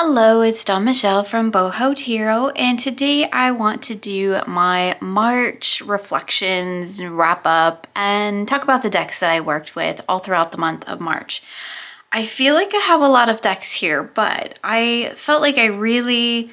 Hello, it's Dawn Michelle from Boho Tarot, and today I want to do my March reflections, wrap up, and talk about the decks that I worked with all throughout the month of March. I feel like I have a lot of decks here, but I felt like I really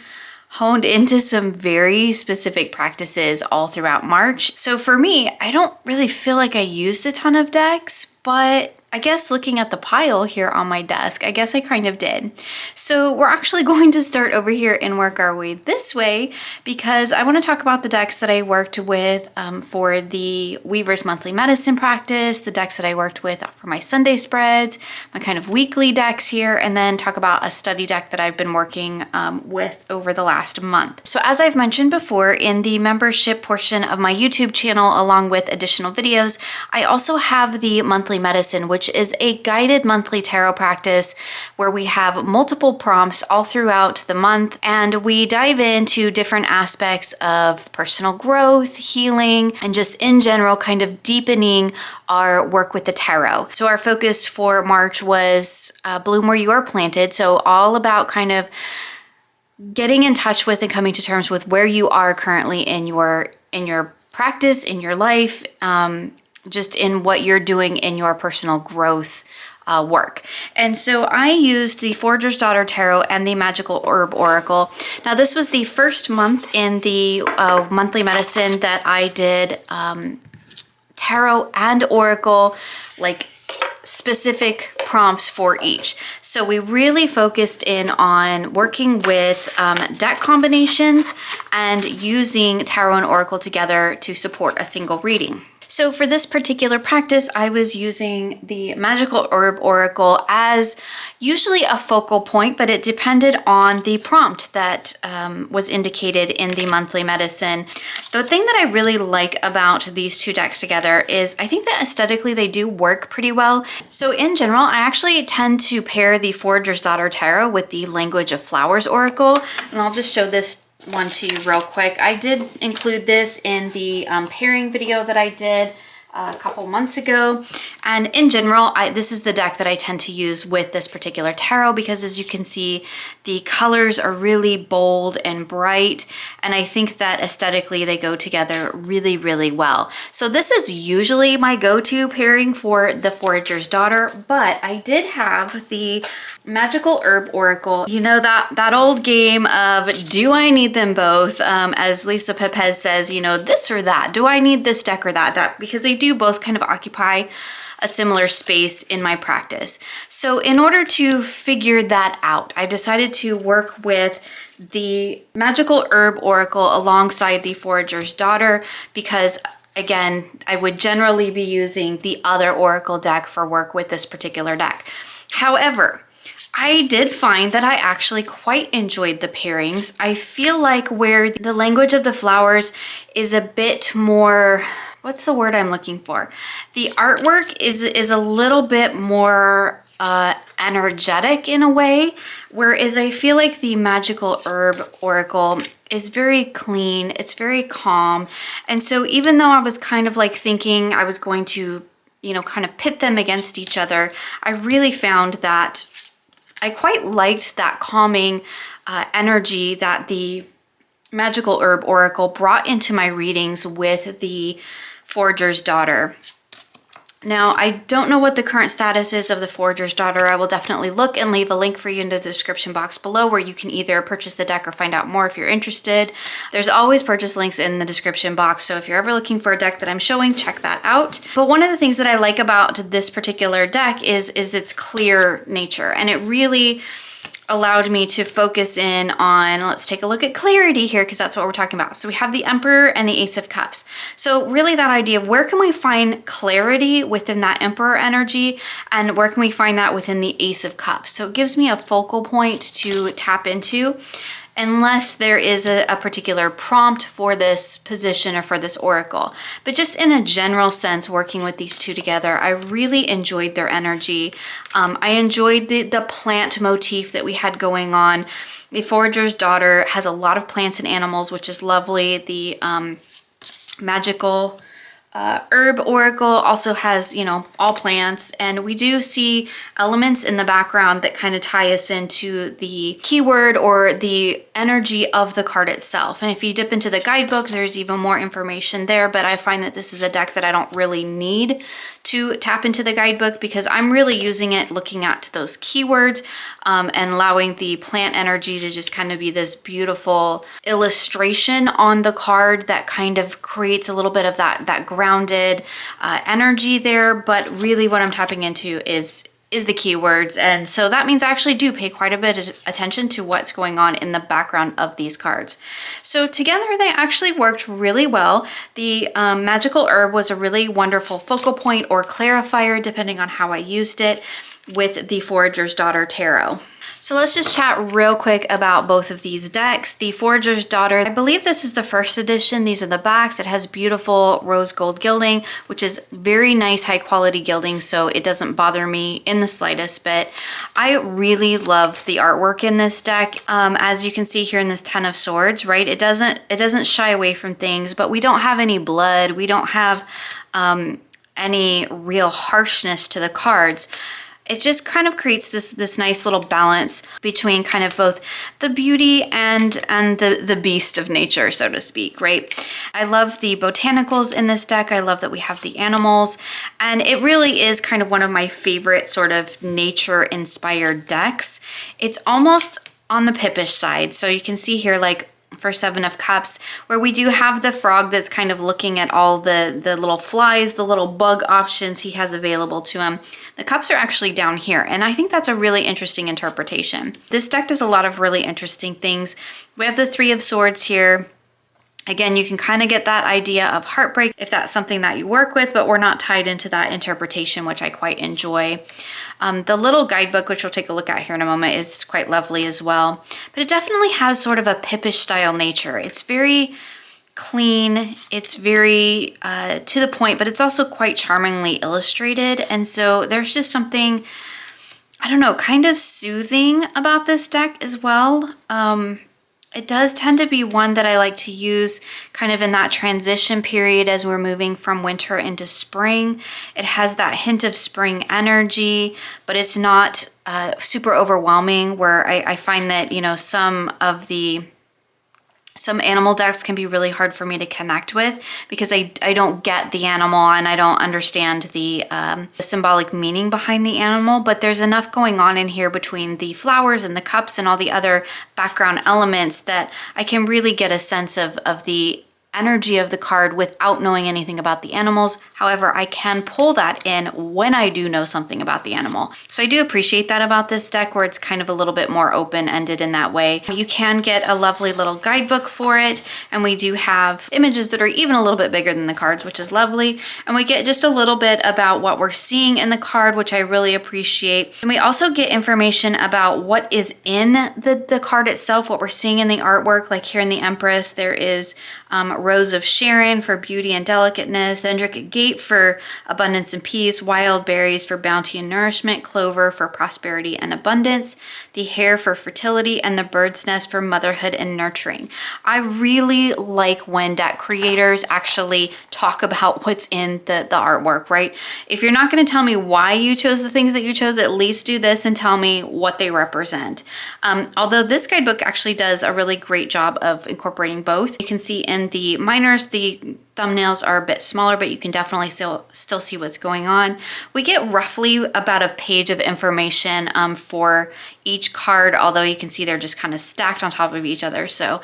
honed into some very specific practices all throughout March. So for me, I don't really feel like I used a ton of decks, but I guess looking at the pile here on my desk, I guess I kind of did. So we're actually going to start over here and work our way this way because I want to talk about the decks that I worked with for the Weaver's Monthly Medicine practice, the decks that I worked with for my Sunday spreads, my kind of weekly decks here, and then talk about a study deck that I've been working with over the last month. So as I've mentioned before, in the membership portion of my YouTube channel, along with additional videos, I also have the Monthly Medicine, which is a guided monthly tarot practice where we have multiple prompts all throughout the month, and we dive into different aspects of personal growth, healing, and just in general kind of deepening our work with the tarot. So our focus for March was Bloom Where You Are Planted, so all about kind of getting in touch with and coming to terms with where you are currently in your practice, in your life, just in what you're doing in your personal growth work. And so I used the Foragers Tarot and the Magical Herb Oracle. Now this was the first month in the monthly medicine that I did tarot and oracle, like specific prompts for each. So we really focused in on working with deck combinations and using tarot and oracle together to support a single reading. So for this particular practice, I was using the Magical Herb Oracle as usually a focal point, but it depended on the prompt that was indicated in the monthly medicine. The thing that I really like about these two decks together is I think that aesthetically they do work pretty well. So in general, I actually tend to pair the Forager's Tarot with the Language of Flowers Oracle, and I'll just show this one to you real quick. I did include this in the pairing video that I did a couple months ago, and in general this is the deck that I tend to use with this particular tarot because, as you can see, the colors are really bold and bright, and I think that aesthetically they go together really, really well. So this is usually my go-to pairing for the Forager's Daughter, but I did have the Magical Herb Oracle. You know, that old game of do I need them both? As Lisa Pepez says, you know, this or that. Do I need this deck or that deck? Because they do both kind of occupy a similar space in my practice. So in order to figure that out, I decided to work with the Magical Herb Oracle alongside the Forager's Daughter because, again, I would generally be using the other Oracle deck for work with this particular deck. However, I did find that I actually quite enjoyed the pairings. I feel like where the Language of the Flowers is a bit more, what's the word I'm looking for? The artwork is a little bit more energetic in a way, whereas I feel like the Magical Herb Oracle is very clean, it's very calm. And so even though I was kind of like thinking I was going to, you know, kind of pit them against each other, I really found that I quite liked that calming energy that the Magical Herb Oracle brought into my readings with the Forager's Daughter. Now, I don't know what the current status is of the Forager's Daughter. I will definitely look and leave a link for you in the description box below where you can either purchase the deck or find out more if you're interested. There's always purchase links in the description box, so if you're ever looking for a deck that I'm showing, check that out. But one of the things that I like about this particular deck is its clear nature, and it really allowed me to focus in on, let's take a look at clarity here because that's what we're talking about. So we have the Emperor and the Ace of Cups. So really that idea of where can we find clarity within that Emperor energy and where can we find that within the Ace of Cups. So it gives me a focal point to tap into unless there is a particular prompt for this position or for this oracle. But just in a general sense, working with these two together, I really enjoyed their energy. I enjoyed the plant motif that we had going on. The Forager's Daughter has a lot of plants and animals, which is lovely. The Magical Herb Oracle also has, you know, all plants, and we do see elements in the background that kind of tie us into the keyword or the energy of the card itself. And if you dip into the guidebook, there's even more information there, but I find that this is a deck that I don't really need to tap into the guidebook because I'm really using it looking at those keywords and allowing the plant energy to just kind of be this beautiful illustration on the card that kind of creates a little bit of that grounded energy there. But really what I'm tapping into is the keywords. And so that means I actually do pay quite a bit of attention to what's going on in the background of these cards. So together they actually worked really well. The magical herb was a really wonderful focal point or clarifier, depending on how I used it, with the Forager's Daughter Tarot. So let's just chat real quick about both of these decks. The Forager's Daughter, I believe this is the first edition. These are the backs. It has beautiful rose gold gilding, which is very nice, high quality gilding, so it doesn't bother me in the slightest bit. I really love the artwork in this deck. As you can see here in this Ten of Swords, right? It doesn't shy away from things, but we don't have any blood. We don't have any real harshness to the cards. It just kind of creates this nice little balance between kind of both the beauty and the beast of nature, so to speak, right? I love the botanicals in this deck. I love that we have the animals, and it really is kind of one of my favorite sort of nature-inspired decks. It's almost on the Pippish side, so you can see here, like, for Seven of Cups, where we do have the frog that's kind of looking at all the little flies, the little bug options he has available to him. The cups are actually down here, and I think that's a really interesting interpretation. This deck does a lot of really interesting things. We have the Three of Swords here. Again, you can kind of get that idea of heartbreak if that's something that you work with, but we're not tied into that interpretation, which I quite enjoy. The little guidebook, which we'll take a look at here in a moment, is quite lovely as well. But it definitely has sort of a Pippish style nature. It's very clean, it's very to the point, but it's also quite charmingly illustrated. And so there's just something, I don't know, kind of soothing about this deck as well. It does tend to be one that I like to use kind of in that transition period as we're moving from winter into spring. It has that hint of spring energy, but it's not super overwhelming, where I find that, you know, some animal decks can be really hard for me to connect with because I don't get the animal and I don't understand the symbolic meaning behind the animal, but there's enough going on in here between the flowers and the cups and all the other background elements that I can really get a sense of the energy of the card without knowing anything about the animals. However, I can pull that in when I do know something about the animal. So I do appreciate that about this deck, where it's kind of a little bit more open-ended in that way. You can get a lovely little guidebook for it, and we do have images that are even a little bit bigger than the cards, which is lovely. And we get just a little bit about what we're seeing in the card, which I really appreciate. And we also get information about what is in the card itself, what we're seeing in the artwork. Like here in the Empress, there is Rose of Sharon for beauty and delicateness, Dendric Gate for abundance and peace, wild berries for bounty and nourishment, clover for prosperity and abundance, the hare for fertility, and the bird's nest for motherhood and nurturing. I really like when deck creators actually talk about what's in the artwork, right? If you're not going to tell me why you chose the things that you chose, at least do this and tell me what they represent. Although this guidebook actually does a really great job of incorporating both. You can see in the minors, the thumbnails are a bit smaller, but you can definitely still see what's going on. We get roughly about a page of information for each card, although you can see they're just kind of stacked on top of each other. So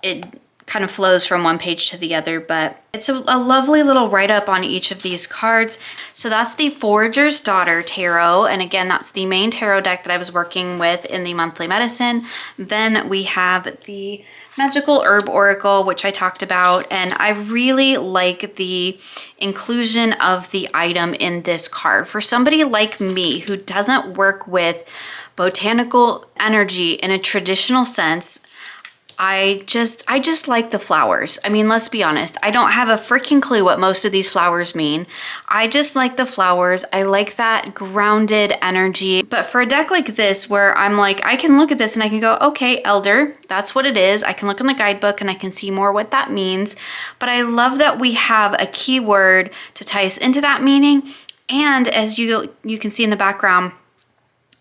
it kind of flows from one page to the other, but it's a lovely little write-up on each of these cards. So that's the Forager's Daughter Tarot, and again, that's the main tarot deck that I was working with in the monthly medicine. Then we have the Magical Herb Oracle, which I talked about, and I really like the inclusion of the item in this card. For somebody like me who doesn't work with botanical energy in a traditional sense, I just like the flowers. I mean, let's be honest. I don't have a freaking clue what most of these flowers mean. I just like the flowers. I like that grounded energy. But for a deck like this, where I'm like, I can look at this and I can go, okay, Elder, that's what it is. I can look in the guidebook and I can see more what that means. But I love that we have a keyword to tie us into that meaning. And as you can see in the background,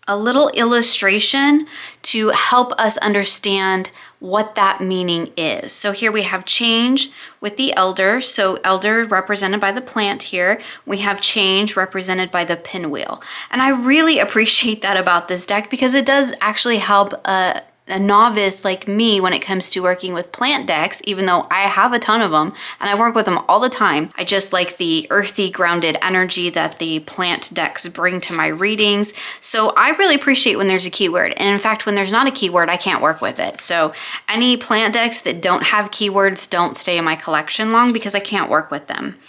a little illustration to help us understand what that meaning is. So here we have change with the elder. So elder represented by the plant here. We have change represented by the pinwheel. And I really appreciate that about this deck because it does actually help a novice like me when it comes to working with plant decks, even though I have a ton of them and I work with them all the time. I just like the earthy, grounded energy that the plant decks bring to my readings. So I really appreciate when there's a keyword. And in fact, when there's not a keyword, I can't work with it. So any plant decks that don't have keywords don't stay in my collection long because I can't work with them.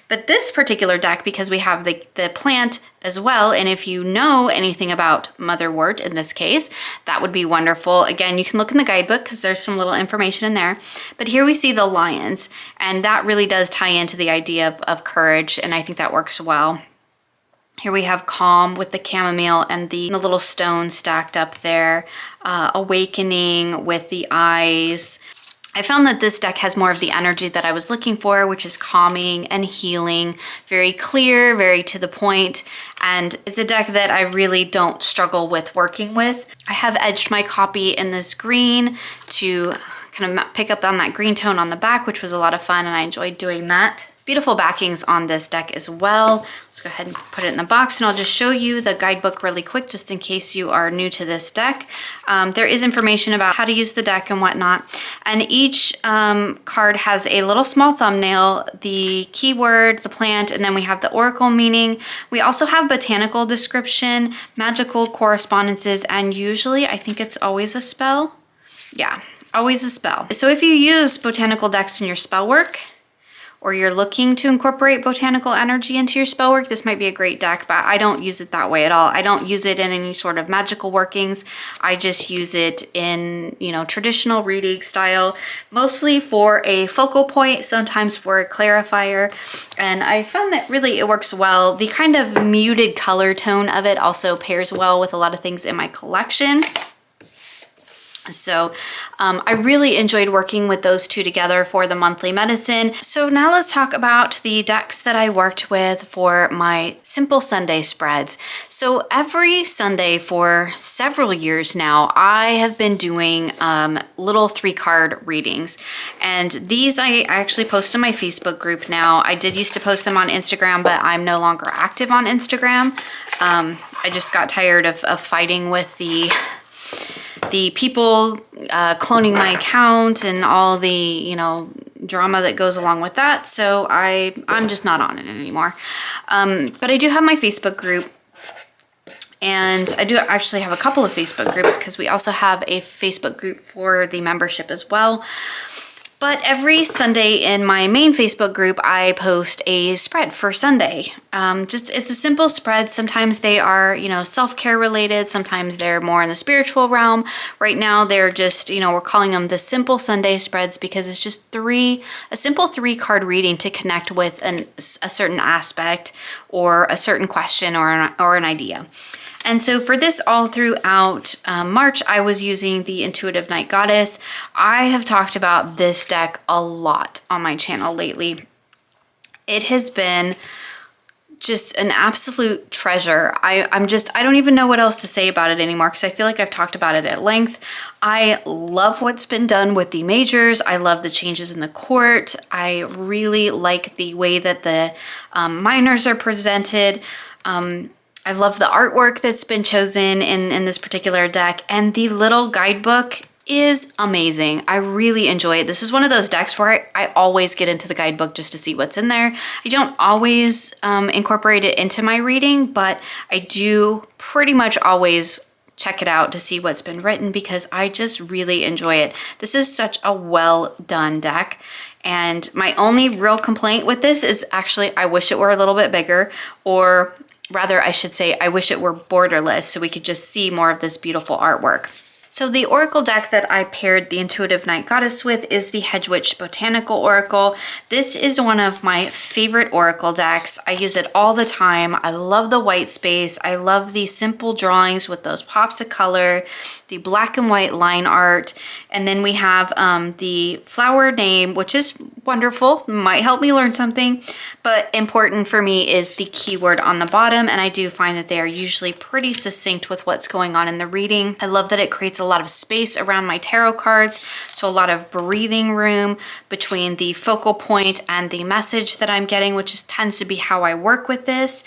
But this particular deck, because we have the plant as well, and if you know anything about motherwort in this case, that would be wonderful. Again, you can look in the guidebook because there's some little information in there. But here we see the lions, and that really does tie into the idea of courage, and I think that works well. Here we have calm with the chamomile and the little stone stacked up there. Awakening with the eyes. I found that this deck has more of the energy that I was looking for, which is calming and healing, very clear, very to the point, and it's a deck that I really don't struggle with working with. I have edged my copy in this green to kind of pick up on that green tone on the back, which was a lot of fun, and I enjoyed doing that. Beautiful backings on this deck as well. Let's go ahead and put it in the box, and I'll just show you the guidebook really quick just in case you are new to this deck. There is information about how to use the deck and whatnot, and each card has a little small thumbnail, the keyword, the plant, and then we have the oracle meaning. We also have botanical description, magical correspondences, and usually I think it's always a spell. Yeah, always a spell. So if you use botanical decks in your spell work, or you're looking to incorporate botanical energy into your spell work, this might be a great deck, but I don't use it that way at all. I don't use it in any sort of magical workings. I just use it in, traditional reading style, mostly for a focal point, sometimes for a clarifier. And I found that really it works well. The kind of muted color tone of it also pairs well with a lot of things in my collection. So I really enjoyed working with those two together for the monthly medicine. So now let's talk about the decks that I worked with for my Simple Sunday spreads. So every Sunday for several years now, I have been doing little 3-card readings. And these I actually post in my Facebook group now. I did used to post them on Instagram, but I'm no longer active on Instagram. I just got tired of fighting with the people cloning my account and all the, drama that goes along with that. So I'm just not on it anymore. But I do have my Facebook group, and I do actually have a couple of Facebook groups because we also have a Facebook group for the membership as well. But every Sunday in my main Facebook group, I post a spread for Sunday. It's a simple spread. Sometimes they are, self-care related. Sometimes they're more in the spiritual realm. Right now, they're just, we're calling them the Simple Sunday spreads because it's just a simple 3-card reading to connect with a certain aspect or a certain question or an idea. And so for this all throughout March, I was using the Intuitive Night Goddess. I have talked about this deck a lot on my channel lately. It has been just an absolute treasure. I don't even know what else to say about it anymore because I feel like I've talked about it at length. I love what's been done with the majors. I love the changes in the court. I really like the way that the minors are presented. I love the artwork that's been chosen in this particular deck, and the little guidebook is amazing. I really enjoy it. This is one of those decks where I always get into the guidebook just to see what's in there. I don't always incorporate it into my reading, but I do pretty much always check it out to see what's been written because I just really enjoy it. This is such a well done deck. And my only real complaint with this is actually I wish it were a little bit bigger, or rather, I should say, I wish it were borderless so we could just see more of this beautiful artwork. So the Oracle deck that I paired the Intuitive Night Goddess with is the Hedge Witch Botanical Oracle. This is one of my favorite Oracle decks. I use it all the time. I love the white space. I love the simple drawings with those pops of color, the black and white line art, and then we have the flower name, which is wonderful, might help me learn something, but important for me is the keyword on the bottom, and I do find that they are usually pretty succinct with what's going on in the reading. I love that it creates a lot of space around my tarot cards, so a lot of breathing room between the focal point and the message that I'm getting, which tends to be how I work with this.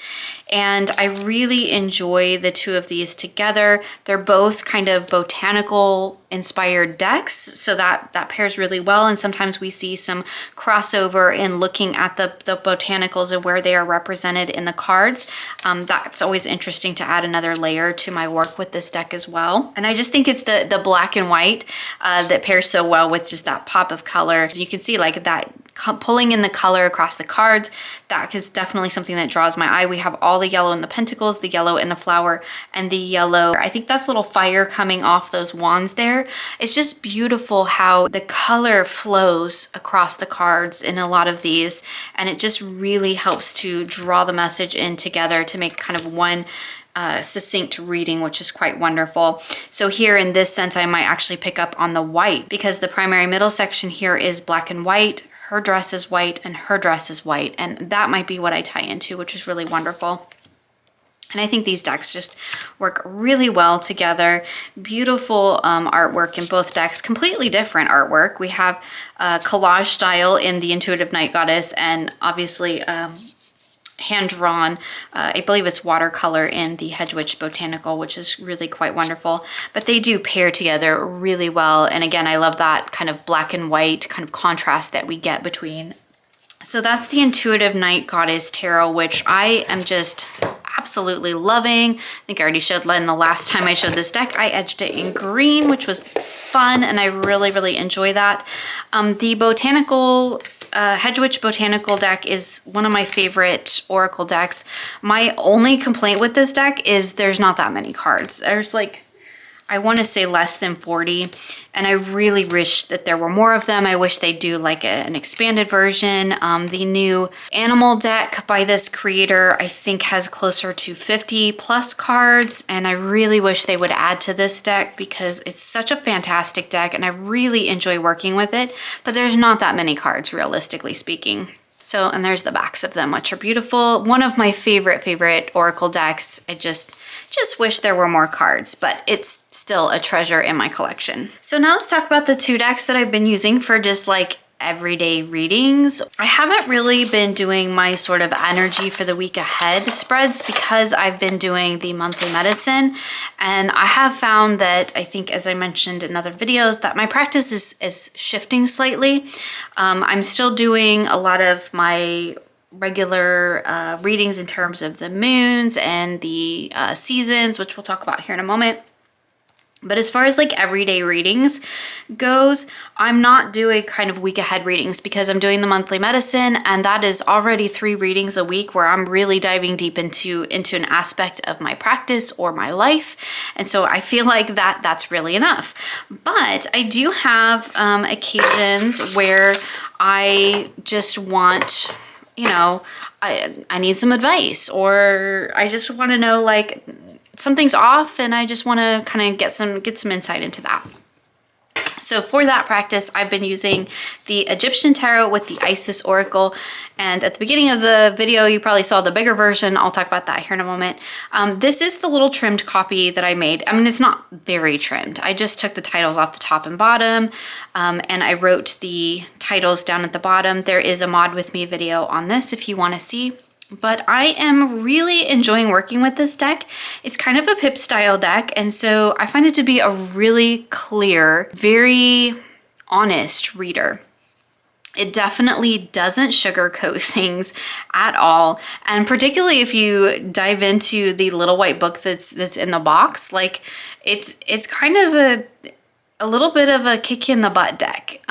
And I really enjoy the two of these together. They're both kind of botanical inspired decks, so that pairs really well. And sometimes we see some crossover in looking at the botanicals and where they are represented in the cards. That's always interesting to add another layer to my work with this deck as well. And I just think it's the black and white that pairs so well with just that pop of color. So you can see like that pulling in the color across the cards, that is definitely something that draws my eye. We have all the yellow in the pentacles, the yellow in the flower, and the yellow, I think that's little fire coming off those wands there. It's just beautiful how the color flows across the cards in a lot of these, and it just really helps to draw the message in together to make kind of one succinct reading, which is quite wonderful. So here in this sense, I might actually pick up on the white because the primary middle section here is black and white. Her dress is white and her dress is white, and that might be what I tie into, which is really wonderful. And I think these decks just work really well together. Beautiful artwork in both decks, completely different artwork. We have collage style in the Intuitive Night Goddess, and obviously hand-drawn, I believe it's watercolor in the Hedge Witch Botanical, which is really quite wonderful. But they do pair together really well. And again, I love that kind of black and white kind of contrast that we get between. So that's the Intuitive Night Goddess Tarot, which I am just absolutely loving. I think I already showed in the last time I showed this deck, I edged it in green, which was fun, and I really, really enjoy that. The Botanical Hedge Witch Botanical deck is one of my favorite Oracle decks. My only complaint with this deck is there's not that many cards. There's like, I want to say less than 40, and I really wish that there were more of them. I wish they'd do like an expanded version. The new animal deck by this creator, I think, has closer to 50 plus cards, and I really wish they would add to this deck because it's such a fantastic deck and I really enjoy working with it, but there's not that many cards, realistically speaking. So, and there's the backs of them, which are beautiful. One of my favorite Oracle decks. I just wish there were more cards, but it's still a treasure in my collection. So now let's talk about the two decks that I've been using for just like everyday readings. I haven't really been doing my sort of energy for the week ahead spreads because I've been doing the monthly medicine, and I have found that, I think as I mentioned in other videos, that my practice is shifting slightly. I'm still doing a lot of my regular readings in terms of the moons and the seasons, which we'll talk about here in a moment. But as far as like everyday readings goes, I'm not doing kind of week ahead readings because I'm doing the monthly medicine, and that is already 3 readings a week where I'm really diving deep into an aspect of my practice or my life. And so I feel like that's really enough. But I do have occasions where I just want, you know, I need some advice, or I just want to know like something's off and I just want to kind of get some insight into that. So for that practice, I've been using the Egyptian Tarot with the Isis Oracle. And at the beginning of the video, you probably saw the bigger version. I'll talk about that here in a moment. This is the little trimmed copy that I made. I mean, it's not very trimmed. I just took the titles off the top and bottom, and I wrote the titles down at the bottom. There is a Mod With Me video on this if you want to see. But I am really enjoying working with this deck. It's kind of a pip style deck, and so I find it to be a really clear, very honest reader. It definitely doesn't sugarcoat things at all, and particularly if you dive into the little white book that's in the box, like it's kind of a little bit of a kick in the butt deck.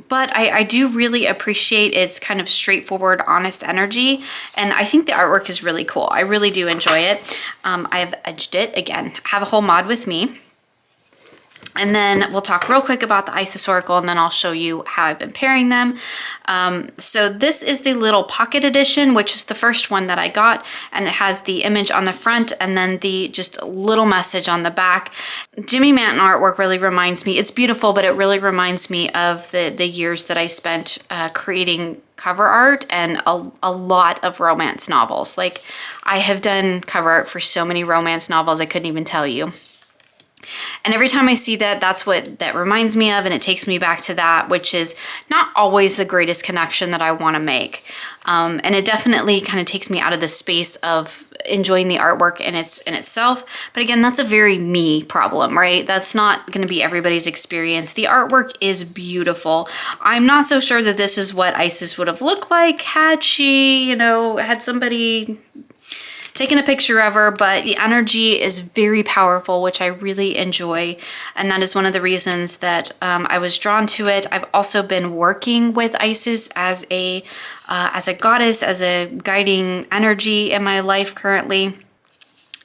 But I do really appreciate its kind of straightforward, honest energy, and I think the artwork is really cool. I really do enjoy it. I've edged it again. I have a whole Mod With Me. And then we'll talk real quick about the Isis Oracle, and then I'll show you how I've been pairing them. So this is the little pocket edition, which is the first one that I got, and it has the image on the front and then the just little message on the back. Jimmy Manton artwork really reminds me, it's beautiful, but it really reminds me of the years that I spent creating cover art and a lot of romance novels. Like, I have done cover art for so many romance novels, I couldn't even tell you. And every time I see that, that's what that reminds me of, and it takes me back to that, which is not always the greatest connection that I want to make. And it definitely kind of takes me out of the space of enjoying the artwork in itself. But again, that's a very me problem, right? That's not going to be everybody's experience. The artwork is beautiful. I'm not so sure that this is what Isis would have looked like had she, had somebody taken a picture of her, but the energy is very powerful, which I really enjoy. And that is one of the reasons that I was drawn to it. I've also been working with Isis as a goddess, as a guiding energy in my life currently.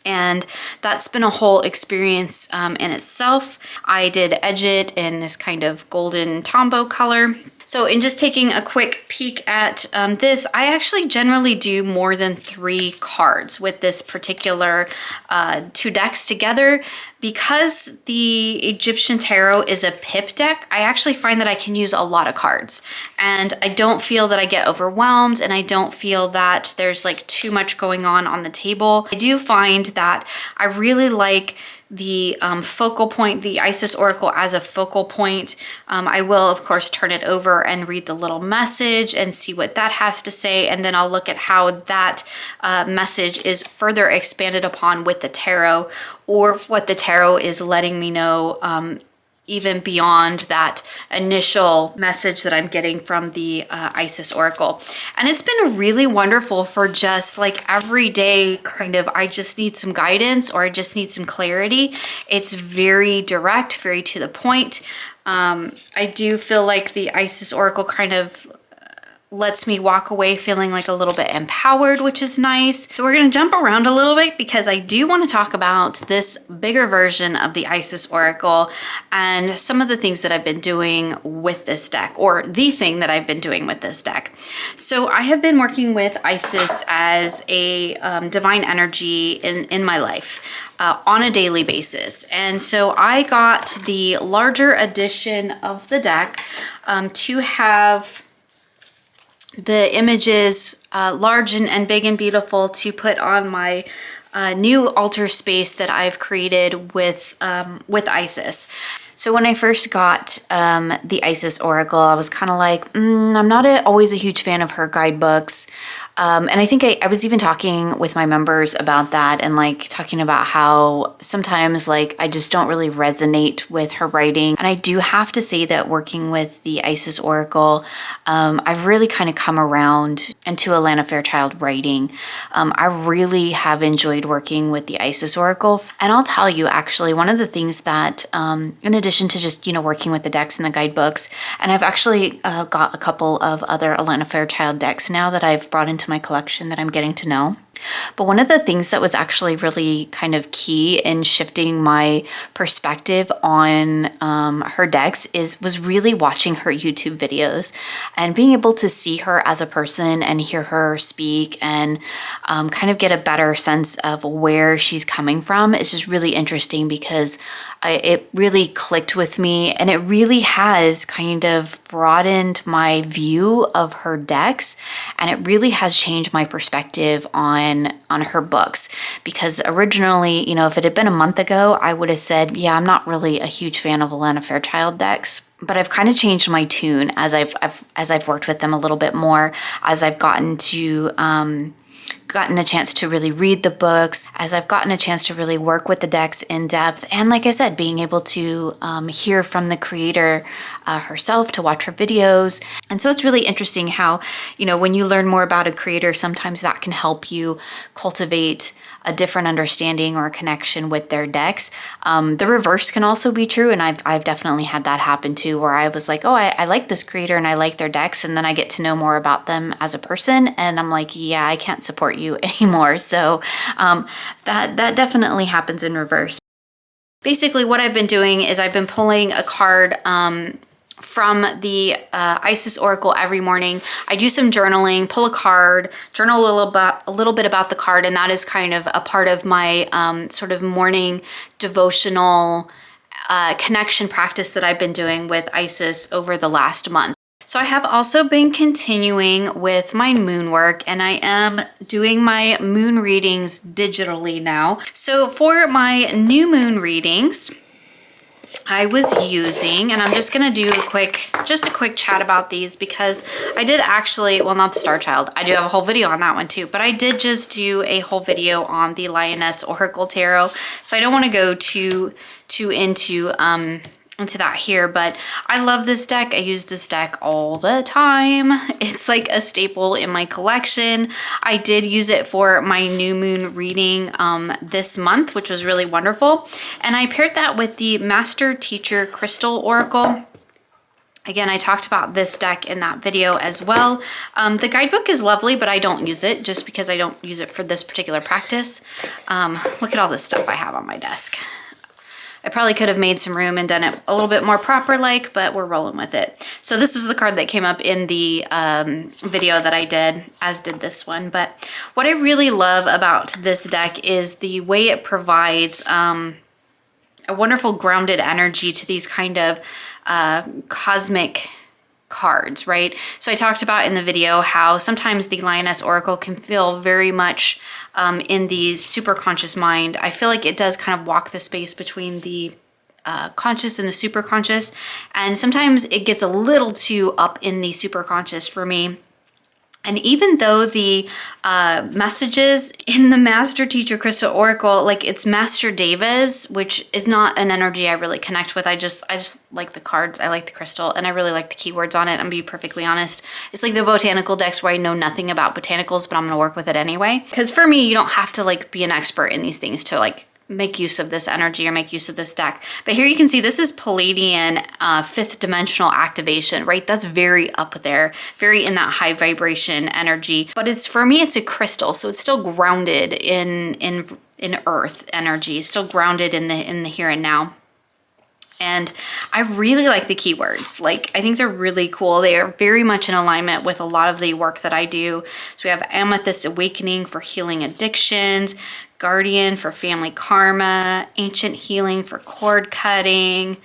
And that's been a whole experience in itself. I did edge it in this kind of golden tombow color. So in just taking a quick peek at this, I actually generally do more than 3 cards with this particular 2 decks together. Because the Egyptian Tarot is a pip deck, I actually find that I can use a lot of cards. And I don't feel that I get overwhelmed, and I don't feel that there's like too much going on the table. I do find that I really like the focal point, the Isis Oracle as a focal point. I will, of course, turn it over and read the little message and see what that has to say. And then I'll look at how that message is further expanded upon with the tarot, or what the tarot is letting me know even beyond that initial message that I'm getting from the Isis Oracle. And it's been really wonderful for just like everyday kind of, I just need some guidance or I just need some clarity. It's very direct, very to the point. I do feel like the Isis Oracle kind of lets me walk away feeling like a little bit empowered, which is nice. So we're gonna jump around a little bit because I do wanna talk about this bigger version of the Isis Oracle and some of the things that I've been doing with this deck, or the thing that I've been doing with this deck. So I have been working with Isis as a divine energy in my life. On a daily basis. And so I got the larger edition of the deck to have the images large and big and beautiful to put on my new altar space that I've created with Isis. So when I first got the Isis Oracle, I was kind of like, I'm not always a huge fan of her guidebooks. And I think I was even talking with my members about that, and like talking about how sometimes like I just don't really resonate with her writing. And I do have to say that working with the Isis Oracle, I've really kind of come around into Alana Fairchild writing. I really have enjoyed working with the Isis Oracle. And I'll tell you, actually, one of the things that, in addition to just, working with the decks and the guidebooks, and I've actually got a couple of other Alana Fairchild decks now that I've brought into my collection that I'm getting to know. But one of the things that was actually really kind of key in shifting my perspective on her decks was really watching her YouTube videos and being able to see her as a person and hear her speak and kind of get a better sense of where she's coming from. It's just really interesting because it really clicked with me, and it really has kind of broadened my view of her decks, and it really has changed my perspective on her books. Because originally, if it had been a month ago, I would have said, yeah, I'm not really a huge fan of Alana Fairchild decks. But I've kind of changed my tune as I've worked with them a little bit more, as I've gotten a chance to really read the books, as I've gotten a chance to really work with the decks in depth, and like I said, being able to hear from the creator herself, to watch her videos. And so it's really interesting how, when you learn more about a creator, sometimes that can help you cultivate a different understanding or a connection with their decks. The reverse can also be true, and I've definitely had that happen too, where I was like, oh, I like this creator and I like their decks, and then I get to know more about them as a person, and I'm like, yeah, I can't support you anymore. So that definitely happens in reverse. Basically what I've been doing is I've been pulling a card from the Isis Oracle every morning. I do some journaling, pull a card, journal a little bit about the card, and that is kind of a part of my sort of morning devotional connection practice that I've been doing with Isis over the last month. So I have also been continuing with my moon work, and I am doing my moon readings digitally now. So for my new moon readings, I was using, and I'm just gonna do a quick chat about these because I did actually, well, not the Star Child, I do have a whole video on that one too, but I did just do a whole video on the Lioness Oracle Tarot, so I don't want to go too into that here, but I love this deck. I use this deck all the time. It's like a staple in my collection. I did use it for my new moon reading this month, which was really wonderful. And I paired that with the Master Teacher Crystal Oracle. Again, I talked about this deck in that video as well. The guidebook is lovely, but I don't use it just because I don't use it for this particular practice. Look at all this stuff I have on my desk. I probably could have made some room and done it a little bit more proper-like, but we're rolling with it. So this was the card that came up in the video that I did, as did this one. But what I really love about this deck is the way it provides a wonderful grounded energy to these kind of cosmic cards, right? So I talked about in the video how sometimes the Lioness Oracle can feel very much in the superconscious mind. I feel like it does kind of walk the space between the conscious and the superconscious, and sometimes it gets a little too up in the superconscious for me. And even though the messages in the Master Teacher Crystal Oracle, like it's Master Devas, which is not an energy I really connect with. I just like the cards, I like the crystal, and I really like the keywords on it. I'm gonna be perfectly honest. It's like the botanical decks where I know nothing about botanicals, but I'm gonna work with it anyway. Because for me, you don't have to like be an expert in these things to like make use of this energy or make use of this deck. But here you can see this is Palladian fifth dimensional activation, right? That's very up there, very in that high vibration energy. But it's, for me, it's a crystal, so it's still grounded in earth energy, still grounded in the here and now. And I really like the keywords. Like, I think they're really cool. They are very much in alignment with a lot of the work that I do. So we have Amethyst Awakening for healing addictions, Guardian for family karma, Ancient Healing for cord cutting,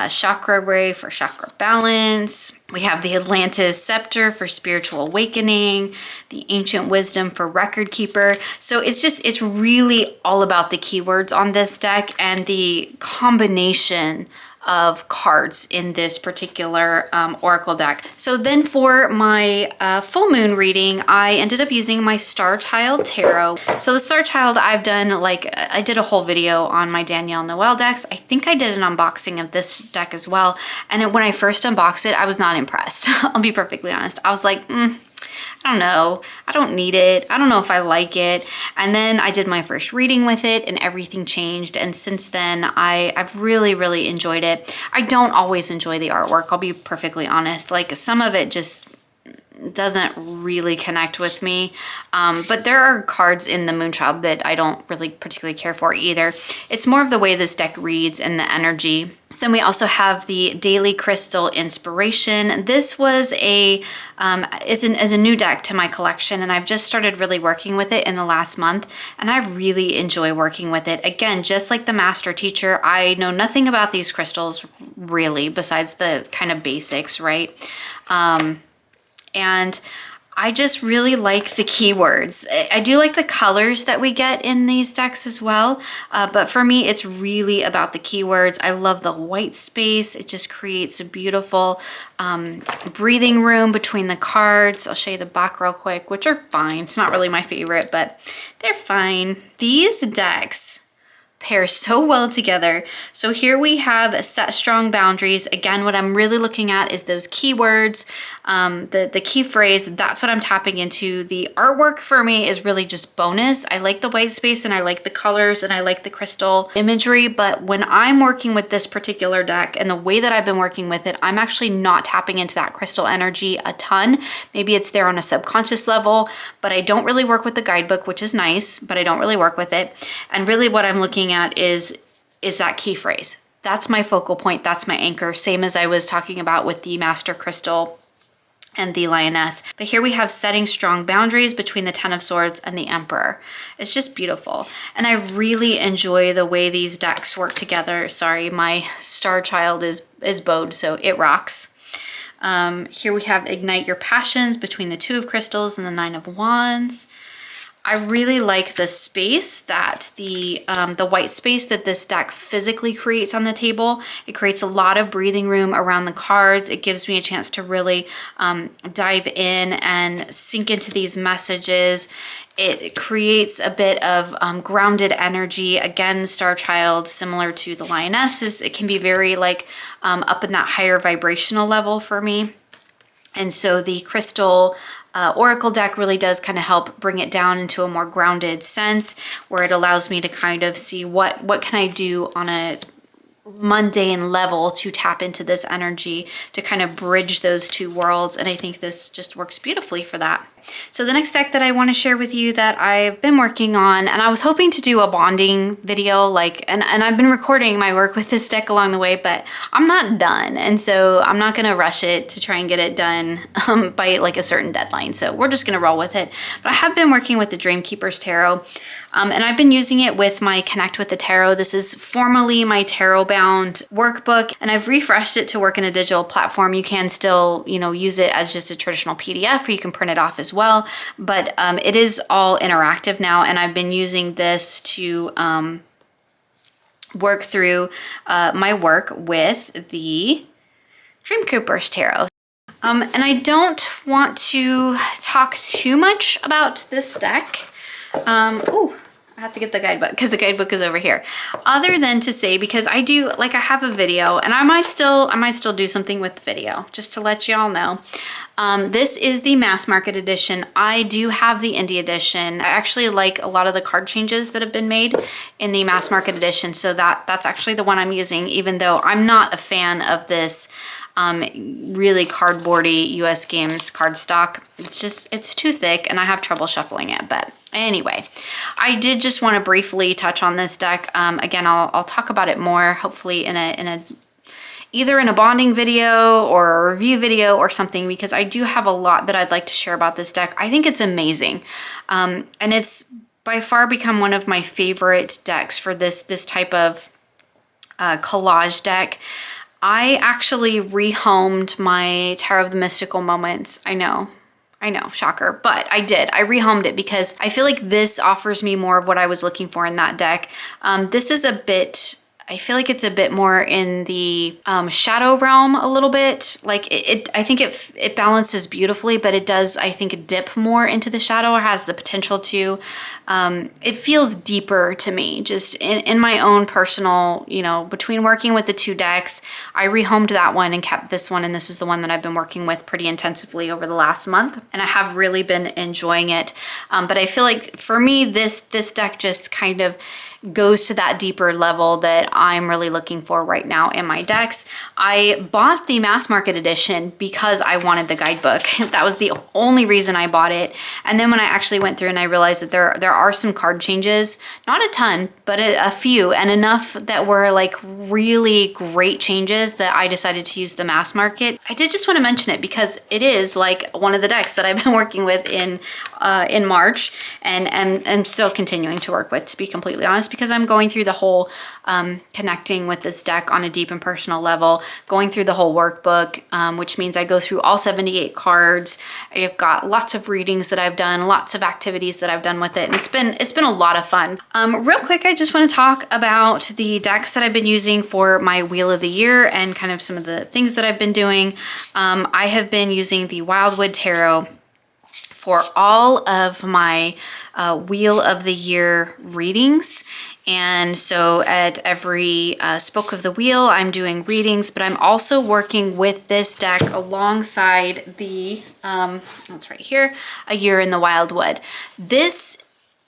Chakra Ray for chakra balance. We have the Atlantis Scepter for spiritual awakening, the Ancient Wisdom for record keeper. So it's really all about the keywords on this deck and the combination of cards in this particular Oracle deck. So then for my full moon reading, I ended up using my Star Child Tarot. So the Star Child, I've done, like, I did a whole video on my Danielle Noel decks. I think I did an unboxing of this deck as well. And when I first unboxed it, I was not impressed. I'll be perfectly honest. I was like, I don't know. I don't need it. I don't know if I like it. And then I did my first reading with it and everything changed. And since then, I've really, really enjoyed it. I don't always enjoy the artwork. I'll be perfectly honest. Like, some of it just doesn't really connect with me. But there are cards in the Moonchild that I don't really particularly care for either. It's more of the way this deck reads and the energy. So then we also have the Daily Crystal Inspiration. This was is a new deck to my collection, and I've just started really working with it in the last month, and I really enjoy working with it. Again, just like the Master Teacher, I know nothing about these crystals really, besides the kind of basics, right? And I just really like the keywords. I do like the colors that we get in these decks as well, but for me, it's really about the keywords. I love the white space. It just creates a beautiful breathing room between the cards. I'll show you the back real quick, which are fine. It's not really my favorite, but they're fine. These decks pair so well together. So here we have Set Strong Boundaries. Again, what I'm really looking at is those keywords, the key phrase. That's what I'm tapping into. The artwork for me is really just bonus. I like the white space and I like the colors and I like the crystal imagery, but when I'm working with this particular deck and the way that I've been working with it, I'm actually not tapping into that crystal energy a ton. Maybe it's there on a subconscious level, but I don't really work with the guidebook, which is nice, but I don't really work with it. And really what I'm looking at is is that key phrase. That's my focal point. That's my anchor. Same as I was talking about with the Master Crystal and the Lioness. But here we have setting strong boundaries between the Ten of Swords and the Emperor. It's just beautiful. And I really enjoy the way these decks work together. Sorry, my star child is bowed, so it rocks. Here we have Ignite Your Passions between the Two of Crystals and the Nine of Wands. I really like the space that the white space that this deck physically creates on the table. It creates a lot of breathing room around the cards. It gives me a chance to really dive in and sink into these messages. It creates a bit of grounded energy. Again, Star Child, similar to the Lionesses, it can be very like up in that higher vibrational level for me. And so the Crystal Oracle deck really does kind of help bring it down into a more grounded sense, where it allows me to kind of see what can I do on a mundane level to tap into this energy to kind of bridge those two worlds. And I think this just works beautifully for that. So the next deck that I want to share with you that I've been working on, and I was hoping to do a bonding video, and I've been recording my work with this deck along the way, but I'm not done. And so I'm not going to rush it to try and get it done by like a certain deadline. So we're just going to roll with it. But I have been working with the Dreamkeeper's Tarot. And I've been using it with my Connect with the Tarot. This is formerly my tarot bound workbook, and I've refreshed it to work in a digital platform. You can still, use it as just a traditional PDF, or you can print it off as well. But it is all interactive now, and I've been using this to work through my work with the Dreamkeeper's Tarot. And I don't want to talk too much about this deck. I have to get the guidebook because the guidebook is over here. Other than to say, because I have a video, and I might still do something with the video, just to let y'all know. This is the mass market edition. I do have the indie edition. I actually like a lot of the card changes that have been made in the mass market edition, so that's actually the one I'm using, even though I'm not a fan of this really cardboardy US Games cardstock. It's too thick and I have trouble shuffling it. But anyway, I did just want to briefly touch on this deck. Again, I'll talk about it more, hopefully either in a bonding video or a review video or something, because I do have a lot that I'd like to share about this deck. I think it's amazing. And it's by far become one of my favorite decks for this type of collage deck. I actually rehomed my Tarot of the Mystical Moments. I know, shocker, but I did. I rehomed it because I feel like this offers me more of what I was looking for in that deck. This is I feel like it's a bit more in the shadow realm a little bit. Like I think it balances beautifully, but it does, I think, dip more into the shadow, or has the potential to. It feels deeper to me, just in my own personal, between working with the two decks. I rehomed that one and kept this one, and this is the one that I've been working with pretty intensively over the last month, and I have really been enjoying it. But I feel like for me, this deck just kind of goes to that deeper level that I'm really looking for right now in my decks. I bought the mass market edition because I wanted the guidebook. That was the only reason I bought it. And then when I actually went through and I realized that there are some card changes, not a ton, but a few, and enough that were like really great changes that I decided to use the mass market. I did just want to mention it because it is like one of the decks that I've been working with in March and still continuing to work with, to be completely honest, because I'm going through the whole connecting with this deck on a deep and personal level, going through the whole workbook, which means I go through all 78 cards. I've got lots of readings that I've done, lots of activities that I've done with it, and it's been a lot of fun. Real quick, I just want to talk about the decks that I've been using for my Wheel of the Year and kind of some of the things that I've been doing. I have been using the Wildwood Tarot for all of my Wheel of the Year readings. And so at every spoke of the wheel, I'm doing readings, but I'm also working with this deck alongside the, that's right here, A Year in the Wildwood. This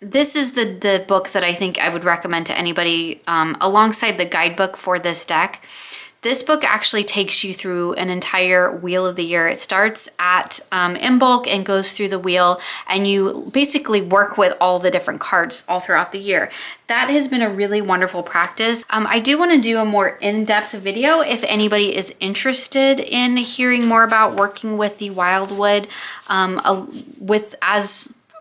is the book that I think I would recommend to anybody alongside the guidebook for this deck. This book actually takes you through an entire wheel of the year. It starts at in bulk and goes through the wheel, and you basically work with all the different cards all throughout the year. That has been a really wonderful practice. I do want to do a more in-depth video if anybody is interested in hearing more about working with the Wildwood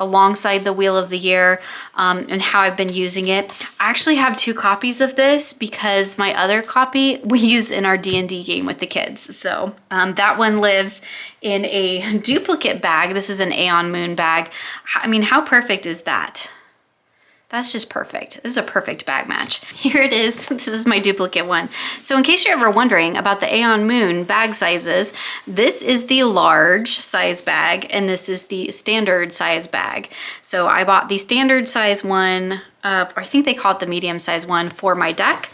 alongside the Wheel of the Year, and how I've been using it. I actually have 2 copies of this because my other copy we use in our D&D game with the kids. So that one lives in a duplicate bag. This is an Aeon Moon bag. I mean, how perfect is that? That's just perfect. This is a perfect bag match. Here it is. This is my duplicate one. So in case you're ever wondering about the Aeon Moon bag sizes, this is the large size bag and this is the standard size bag. So I bought the standard size one, I think they call it the medium size one, for my deck.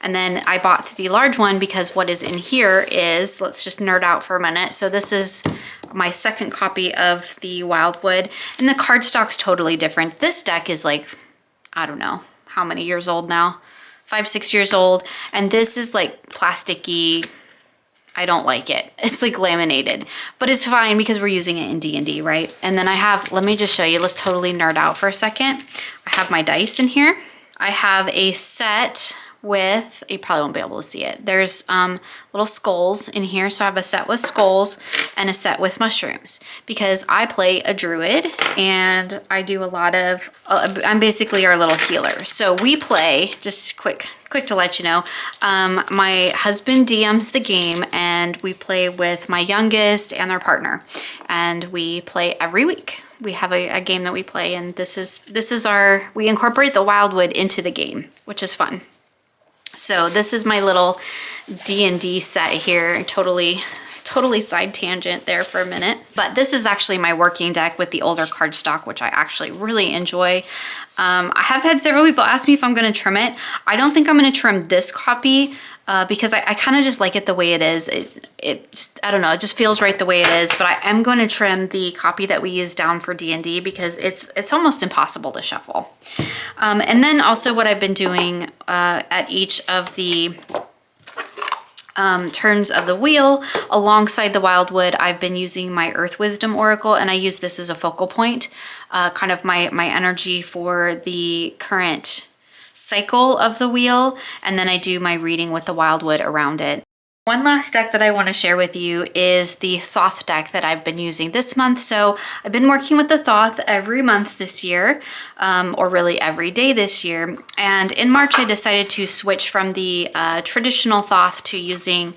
And then I bought the large one because what is in here is, let's just nerd out for a minute. So this is my second copy of the Wildwood, and the cardstock's totally different. This deck is like, I don't know how many years old now, 5, 6 years old. And this is like plasticky. I don't like it. It's like laminated, but it's fine because we're using it in D&D, right? And then I have, let me just show you, let's totally nerd out for a second. I have my dice in here. I have a set with, you probably won't be able to see it. There's little skulls in here. So I have a set with skulls and a set with mushrooms because I play a druid and I do a lot of, I'm basically our little healer. So we play, just quick to let you know, my husband DMs the game and we play with my youngest and their partner. And we play every week. We have a game that we play, and this is our, we incorporate the Wildwood into the game, which is fun. So this is my little D&D set here. Totally side tangent there for a minute. But this is actually my working deck with the older cardstock, which I actually really enjoy. I have had several people ask me if I'm going to trim it. I don't think I'm going to trim this copy because I kind of just like it the way it is. It just, I don't know, it just feels right the way it is. But I am going to trim the copy that we use down for D&D because it's almost impossible to shuffle. And then also what I've been doing at each of the turns of the wheel alongside the Wildwood, I've been using my Earth Wisdom Oracle, and I use this as a focal point, kind of my energy for the current cycle of the wheel, and then I do my reading with the Wildwood around it. One last deck that I want to share with you is the Thoth deck that I've been using this month. So I've been working with the Thoth every month this year, or really every day this year. And in March, I decided to switch from the traditional Thoth to using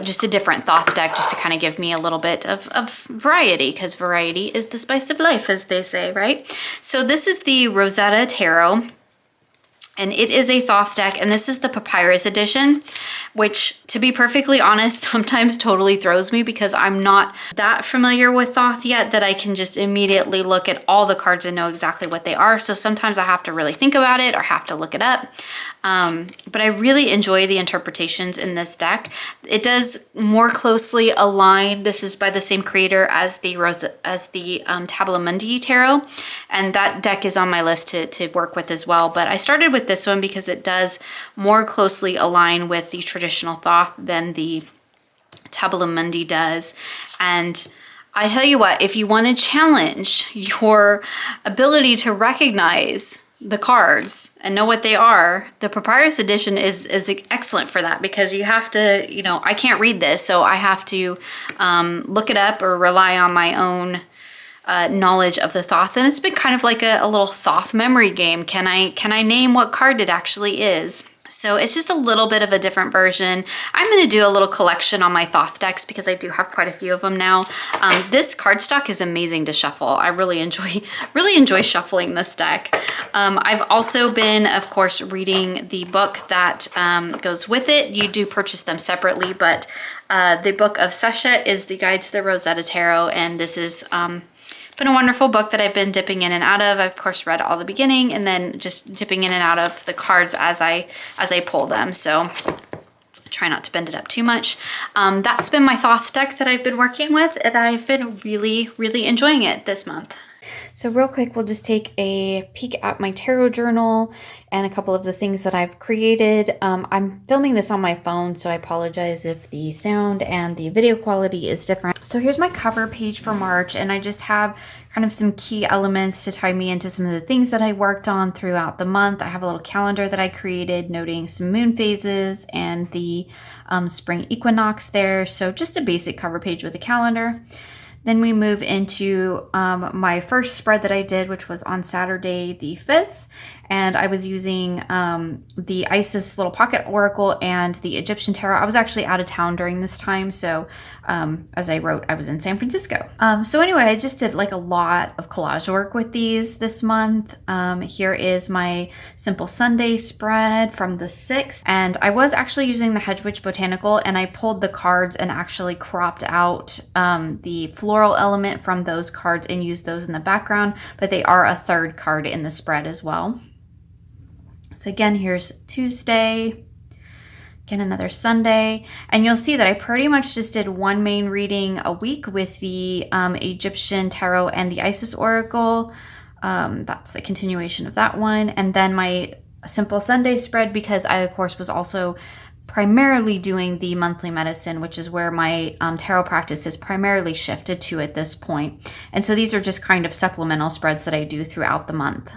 just a different Thoth deck, just to kind of give me a little bit of variety, because variety is the spice of life, as they say, right? So this is the Rosetta Tarot. And it is a Thoth deck, and this is the Papyrus edition, which, to be perfectly honest, sometimes totally throws me because I'm not that familiar with Thoth yet that I can just immediately look at all the cards and know exactly what they are. So sometimes I have to really think about it or have to look it up. But I really enjoy the interpretations in this deck. It does more closely align. This is by the same creator as the Tabula Mundi Tarot, and that deck is on my list to work with as well. But I started with this one because it does more closely align with the traditional Thoth than the Tabula Mundi does. And I tell you what, if you want to challenge your ability to recognize the cards and know what they are, the Papyrus edition is excellent for that, because you have to, you know, I can't read this, so I have to look it up or rely on my own knowledge of the Thoth. And it's been kind of like a little Thoth memory game. Can I name what card it actually is? So it's just a little bit of a different version. I'm going to do a little collection on my Thoth decks because I do have quite a few of them now. This cardstock is amazing to shuffle. I really enjoy shuffling this deck. I've also been, of course, reading the book that goes with it. You do purchase them separately, but the book of Seshet is the Guide to the Rosetta Tarot, and this is been a wonderful book that I've been dipping in and out of. I've of course read all the beginning and then just dipping in and out of the cards as I pull them. So try not to bend it up too much. That's been my Thoth deck that I've been working with, and I've been really enjoying it this month. So real quick, we'll just take a peek at my tarot journal and a couple of the things that I've created. I'm filming this on my phone, so I apologize if the sound and the video quality is different. So here's my cover page for March, and I just have kind of some key elements to tie me into some of the things that I worked on throughout the month. I have a little calendar that I created noting some moon phases and the spring equinox there. So just a basic cover page with a calendar. Then we move into my first spread that I did, which was on Saturday the 5th. And I was using the Isis Little Pocket Oracle and the Egyptian Tarot. I was actually out of town during this time. So as I wrote, I was in San Francisco. So anyway, I just did like a lot of collage work with these this month. Here is my Simple Sunday spread from the 6th. And I was actually using the Hedge Witch Botanical, and I pulled the cards and actually cropped out the floral element from those cards and used those in the background, but they are a third card in the spread as well. So again, here's Tuesday, again, another Sunday, and you'll see that I pretty much just did one main reading a week with the Egyptian Tarot and the Isis Oracle. That's a continuation of that one. And then my Simple Sunday spread, because I, of course, was also primarily doing the monthly medicine, which is where my tarot practice is primarily shifted to at this point. And so these are just kind of supplemental spreads that I do throughout the month.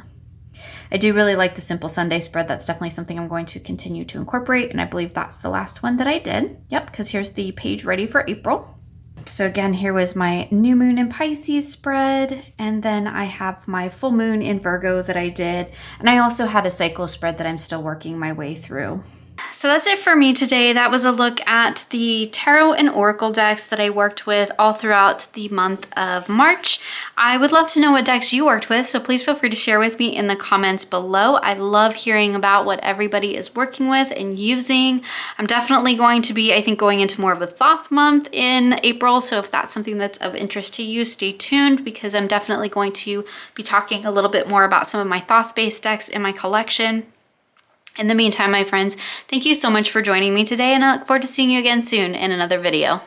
I do really like the Simple Sunday spread. That's definitely something I'm going to continue to incorporate, and I believe that's the last one that I did. Yep, because here's the page ready for April. So again, here was my new moon in Pisces spread, and then I have my full moon in Virgo that I did, and I also had a cycle spread that I'm still working my way through. So that's it for me today. That was a look at the tarot and oracle decks that I worked with all throughout the month of March. I would love to know what decks you worked with, so please feel free to share with me in the comments below. I love hearing about what everybody is working with and using. I'm definitely going to be, I think, going into more of a Thoth month in April, so if that's something that's of interest to you, stay tuned, because I'm definitely going to be talking a little bit more about some of my Thoth-based decks in my collection. In the meantime, my friends, thank you so much for joining me today, and I look forward to seeing you again soon in another video.